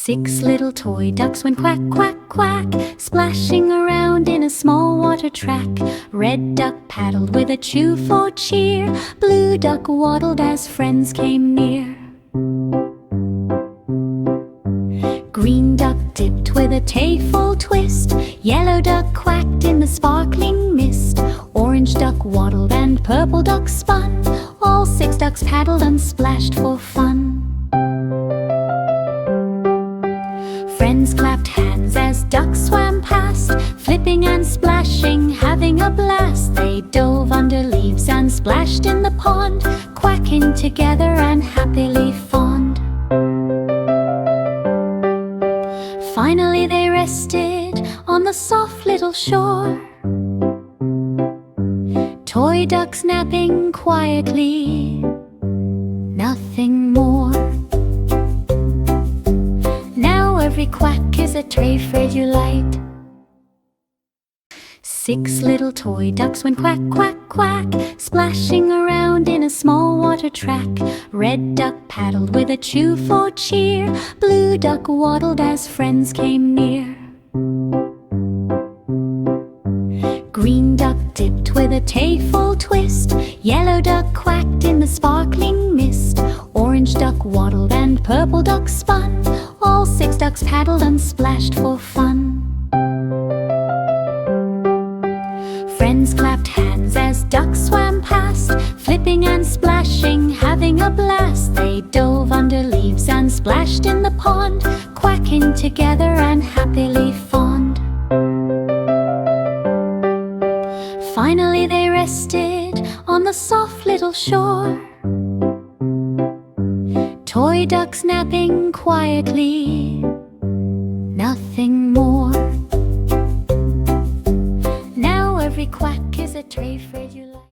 6 little toy ducks went quack, quack, quack, splashing around in a small water track. Red duck paddled with a chew for cheer. Blue duck waddled as friends came near. Green duck dipped with a tailful twist. Yellow duck quacked in the sparkling mist. Orange duck waddled and purple duck spun. All 6 ducks paddled and splashed for fun. Friends clapped hands as ducks swam past, flipping and splashing, having a blast. They dove under leaves and splashed in the pond, quacking together and happily fond. Finally they rested on the soft little shore, toy ducks napping quietly, nothing more. Every quack is a tray-fred you light. 6 little toy ducks went quack, quack, quack, splashing around in a small water track. Red duck paddled with a chew for cheer. Blue duck waddled as friends came near. Green duck dipped with a tailful twist. Yellow duck quacked in the sparkling mist. Orange duck waddled and purple duck spun. All 6 ducks paddled and splashed for fun. Friends clapped hands as ducks swam past, flipping and splashing, having a blast. They dove under leaves and splashed in the pond, quacking together and happily fond. Finally they rested on the soft little shore, toy ducks napping quietly, nothing more. Now every quack is a tray-fred you